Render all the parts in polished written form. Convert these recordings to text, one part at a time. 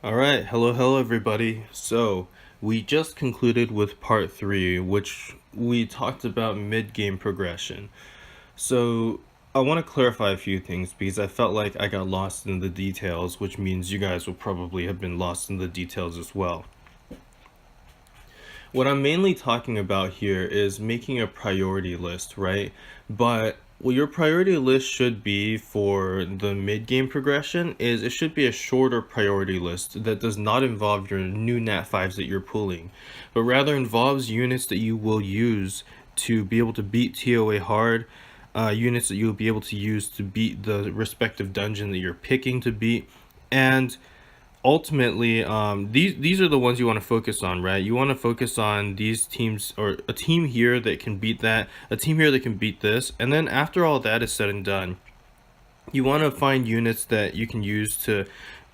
Alright, hello everybody. So, we just concluded with part 3, which we talked about mid-game progression. So, I want to clarify a few things because I felt like I got lost in the details, which means you guys will probably have been lost in the details as well. What I'm mainly talking about here is making a priority list, right? But what your priority list should be for the mid-game progression is it should be a shorter priority list that does not involve your new nat 5s that you're pulling, but rather involves units that you will use to be able to beat TOA hard, units that you'll be able to use to beat the respective dungeon that you're picking to beat, and ultimately, these are the ones you want to focus on, right? You want to focus on these teams, or a team here that can beat that, a team here that can beat this, and then after all that is said and done, you want to find units that you can use to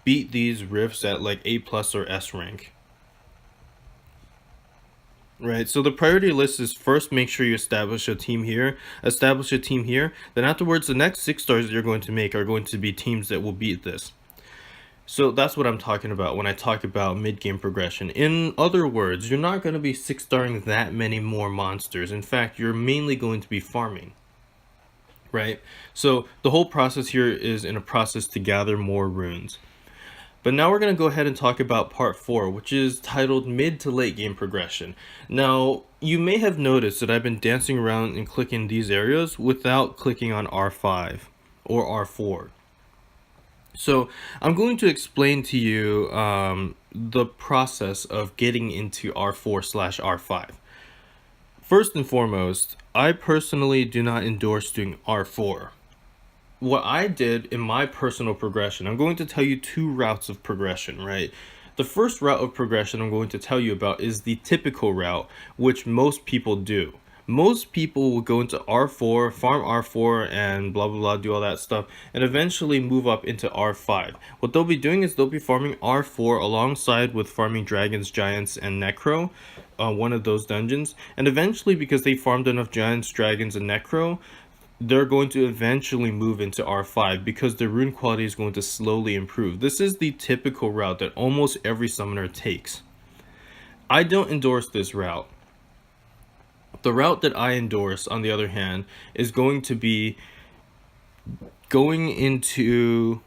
beat these rifts at like A+ or S rank. Right, so the priority list is first make sure you establish a team here, then afterwards the next 6 stars that you're going to make are going to be teams that will beat this. So that's what I'm talking about when I talk about mid-game progression. In other words, you're not going to be 6-starring that many more monsters. In fact, you're mainly going to be farming, right? So the whole process here is in a process to gather more runes. But now we're going to go ahead and talk about part 4, which is titled mid to late game progression. Now, you may have noticed that I've been dancing around and clicking these areas without clicking on R5 or R4. So I'm going to explain to you the process of getting into R4/R5. First and foremost, I personally do not endorse doing R4. What I did in my personal progression, I'm going to tell you 2 routes of progression, right? The first route of progression I'm going to tell you about is the typical route, which most people do. Most people will go into R4, farm R4, and blah blah blah, do all that stuff, and eventually move up into R5. What they'll be doing is they'll be farming R4 alongside with farming Dragons, Giants, and Necro, one of those dungeons, and eventually, because they farmed enough Giants, Dragons, and Necro, they're going to eventually move into R5 because the rune quality is going to slowly improve. This is the typical route that almost every summoner takes. I don't endorse this route. The route that I endorse, on the other hand, is going to be going into,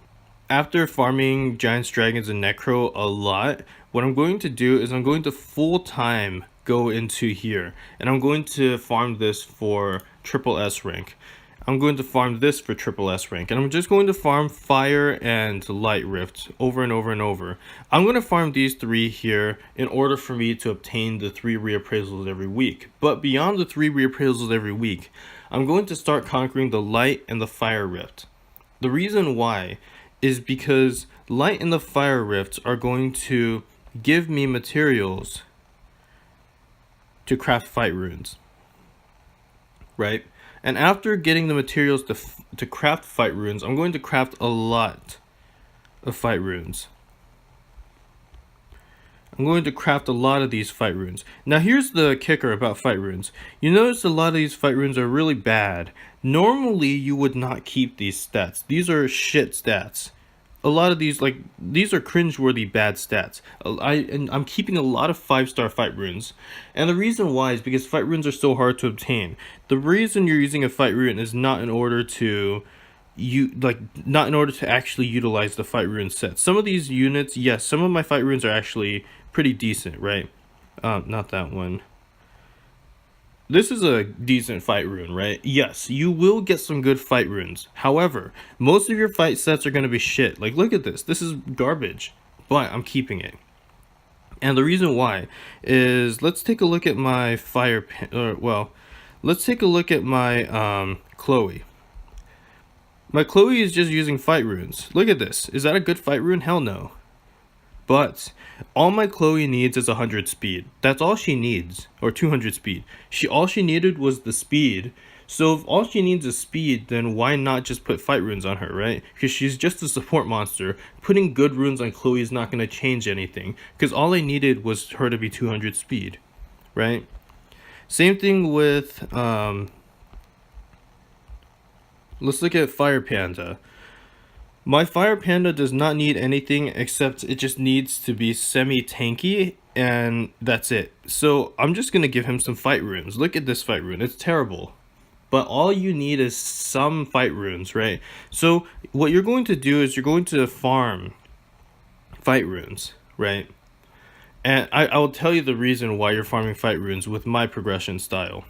after farming Giants, Dragons, and Necro a lot, what I'm going to do is I'm going to full-time go into here, and I'm going to farm this for triple S rank. I'm going to farm this for triple S rank, and I'm just going to farm Fire and Light Rift over and over and over. I'm going to farm these 3 here in order for me to obtain the 3 reappraisals every week. But beyond the 3 reappraisals every week, I'm going to start conquering the Light and the Fire Rift. The reason why is because Light and the Fire Rifts are going to give me materials to craft fight runes, right? And after getting the materials to craft fight runes, I'm going to craft a lot of fight runes. I'm going to craft a lot of these fight runes. Now here's the kicker about fight runes. You notice a lot of these fight runes are really bad. Normally you would not keep these stats. These are shit stats. A lot of these, like, these are cringeworthy bad stats. I'm keeping a lot of 5-star fight runes. And the reason why is because fight runes are so hard to obtain. The reason you're using a fight rune is not in order to actually utilize the fight rune set. Some of these units, yes, some of my fight runes are actually pretty decent, right? Not that one. This is a decent fight rune, right? Yes, you will get some good fight runes. However, most of your fight sets are going to be shit. Like, look at this. This is garbage, but I'm keeping it. And the reason why is, let's take a look at my let's take a look at my Chloe. My Chloe is just using fight runes. Look at this. Is that a good fight rune? Hell no. But all my Chloe needs is 100 speed. That's all she needs, or 200 speed. All she needed was the speed. So if all she needs is speed, then why not just put fight runes on her, right? Because she's just a support monster. Putting good runes on Chloe is not going to change anything, because all I needed was her to be 200 speed, right? Same thing with let's look at Fire Panda. My Fire Panda does not need anything except it just needs to be semi-tanky, and that's it. So I'm just gonna give him some fight runes. Look at this fight rune, it's terrible. But all you need is some fight runes, right? So what you're going to do is you're going to farm fight runes, right? And I will tell you the reason why you're farming fight runes with my progression style.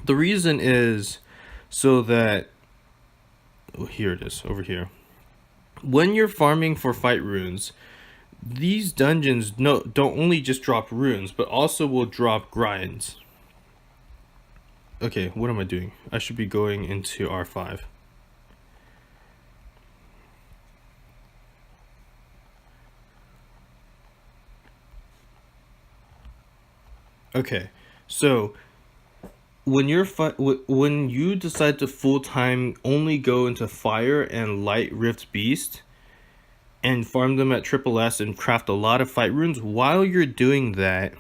The reason is so that, oh, here it is, over here. When you're farming for fight runes, these dungeons don't only just drop runes, but also will drop grinds. Okay, what am I doing? I should be going into R5. Okay, so when you decide to full-time only go into Fire and Light Rift Beast and farm them at Triple S and craft a lot of fight runes, while you're doing that,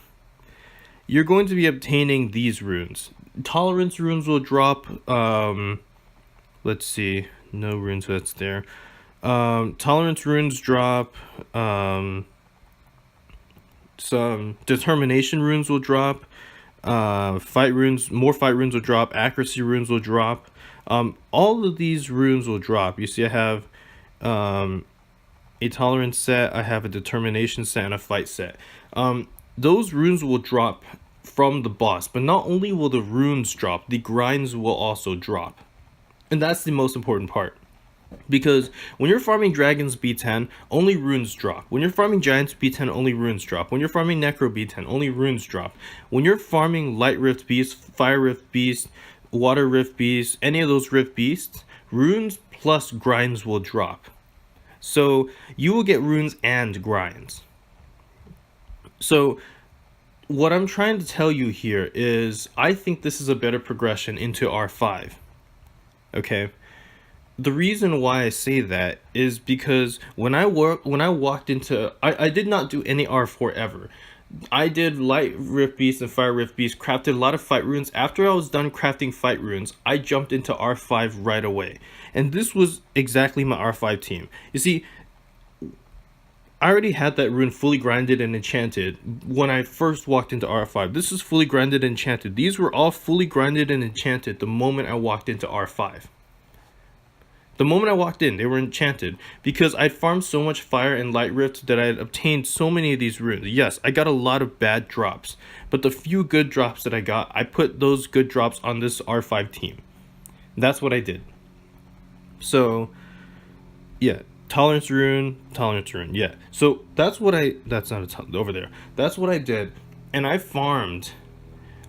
you're going to be obtaining these runes. Tolerance runes will drop, let's see, no runes that's there. Tolerance runes drop, some determination runes will drop, fight runes, more fight runes will drop, accuracy runes will drop. All of these runes will drop. You see I have a tolerance set, I have a determination set, and a fight set. Those runes will drop from the boss, but not only will the runes drop, the grinds will also drop. And that's the most important part. Because when you're farming dragons B10, only runes drop. When you're farming giants B10, only runes drop. When you're farming necro B10, only runes drop. When you're farming light rift beast, fire rift beast, water rift beast, any of those rift beasts, runes plus grinds will drop. So you will get runes and grinds. So what I'm trying to tell you here is I think this is a better progression into R5. Okay? The reason why I say that is because when I walked into, I did not do any R4 ever. I did Light Rift Beast and Fire Rift Beast, crafted a lot of fight runes. After I was done crafting fight runes, I jumped into R5 right away. And this was exactly my R5 team. You see, I already had that rune fully grinded and enchanted when I first walked into R5. This is fully grinded and enchanted. These were all fully grinded and enchanted the moment I walked into R5. The moment I walked in, they were enchanted because I'd farmed so much fire and light rift that I had obtained so many of these runes. Yes, I got a lot of bad drops, but the few good drops that I got, I put those good drops on this R5 team. That's what I did. So, yeah, tolerance rune, yeah. So that's what that's not over there. That's what I did, and I farmed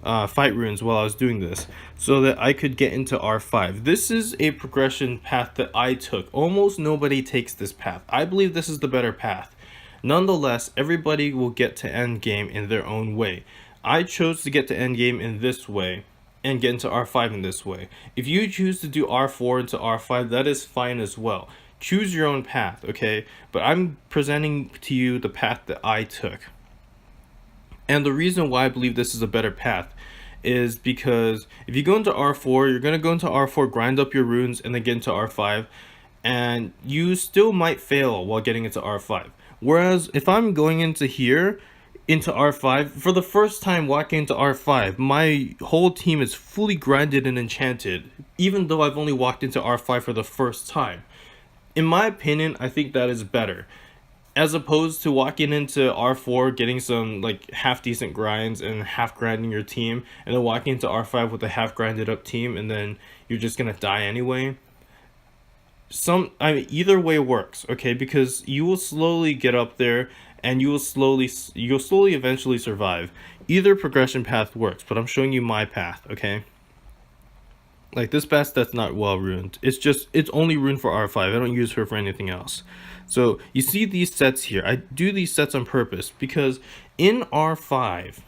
fight runes while I was doing this so that I could get into R5. This is a progression path that I took. Almost nobody takes this path. I believe this is the better path. Nonetheless, everybody will get to end game in their own way. I chose to get to end game in this way and get into R5 in this way. If you choose to do R4 into R5, that is fine as well. Choose your own path, okay? But I'm presenting to you the path that I took. And the reason why I believe this is a better path is because if you go into R4, you're going to go into R4, grind up your runes, and then get into R5, and you still might fail while getting into R5. Whereas if I'm going into here, into R5, for the first time walking into R5, my whole team is fully grinded and enchanted, even though I've only walked into R5 for the first time. In my opinion, I think that is better. As opposed to walking into R4, getting some like half decent grinds and half grinding your team, and then walking into R5 with a half grinded up team, and then you're just gonna die anyway. Either way works, okay? Because you will slowly get up there, and you'll slowly eventually survive. Either progression path works, but I'm showing you my path, okay? Like this path that's not well ruined. It's only ruined for R5. I don't use her for anything else. So you see these sets here. I do these sets on purpose because in R5,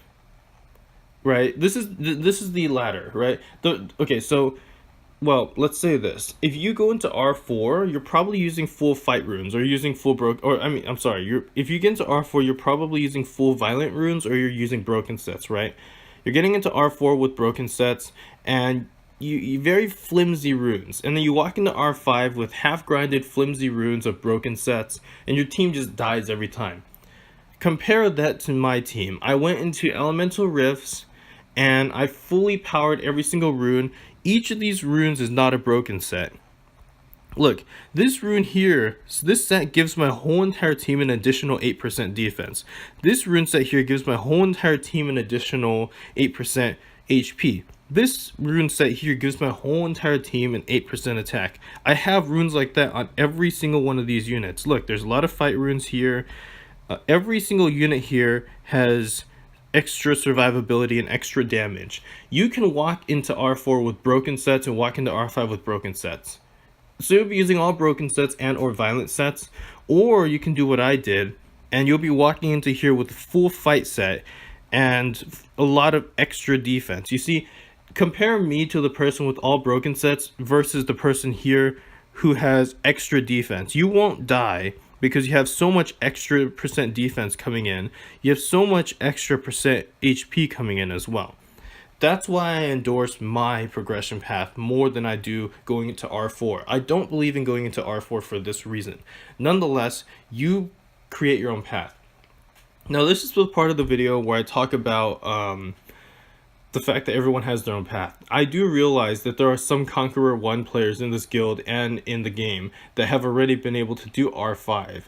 right? This is the ladder, right? Well, let's say this. If you go into R4, you're probably using full fight runes or using full if you get into R4, you're probably using full violent runes or you're using broken sets, right? You're getting into R4 with broken sets, and very flimsy runes, and then you walk into R5 with half grinded flimsy runes of broken sets, and your team just dies every time. Compare that to my team. I went into elemental rifts and I fully powered every single rune. Each of these runes is not a broken set. Look, this rune here, this set gives my whole entire team an additional 8% defense. This rune set here gives my whole entire team an additional 8% HP. This rune set here gives my whole entire team an 8% attack. I have runes like that on every single one of these units. Look, there's a lot of fight runes here. Every single unit here has extra survivability and extra damage. You can walk into R4 with broken sets and walk into R5 with broken sets. So you'll be using all broken sets and or violent sets, or you can do what I did and you'll be walking into here with a full fight set and a lot of extra defense. You see, compare me to the person with all broken sets versus the person here who has extra defense. You won't die because you have so much extra percent defense coming in. You have so much extra percent HP coming in as well. That's why I endorse my progression path more than I do going into R4. I don't believe in going into R4 for this reason. Nonetheless, you create your own path. Now, this is the part of the video where I talk about the fact that everyone has their own path. I do realize that there are some Conqueror 1 players in this guild and in the game that have already been able to do R5.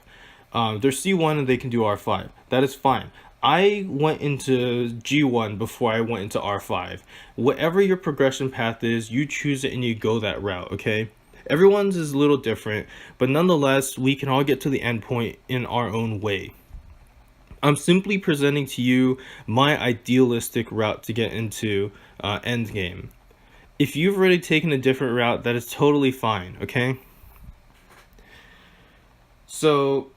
They're C1 and they can do R5. That is fine. I went into G1 before I went into R5. Whatever your progression path is, you choose it and you go that route, okay? Everyone's is a little different, but nonetheless, we can all get to the end point in our own way. I'm simply presenting to you my idealistic route to get into endgame. If you've already taken a different route, that is totally fine, okay? So,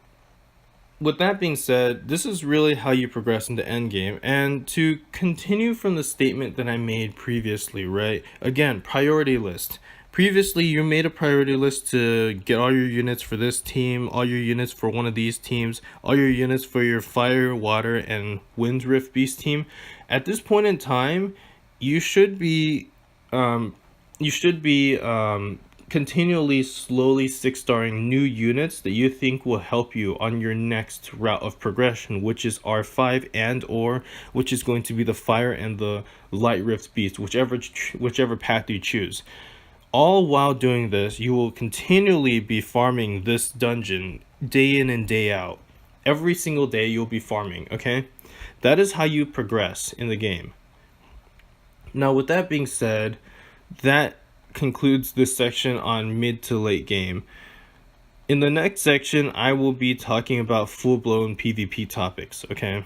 with that being said, this is really how you progress into endgame. And to continue from the statement that I made previously, right? Again, priority list. Previously, you made a priority list to get all your units for this team, all your units for one of these teams, all your units for your fire, water, and wind rift beast team. At this point in time, you should be continually slowly 6-starring new units that you think will help you on your next route of progression, which is R5 and or which is going to be the fire and the light rift beast, whichever path you choose. All while doing this, you will continually be farming this dungeon day in and day out. Every single day you'll be farming, okay? That is how you progress in the game. Now, with that being said, that concludes this section on mid to late game. In the next section, I will be talking about full-blown PvP topics, okay?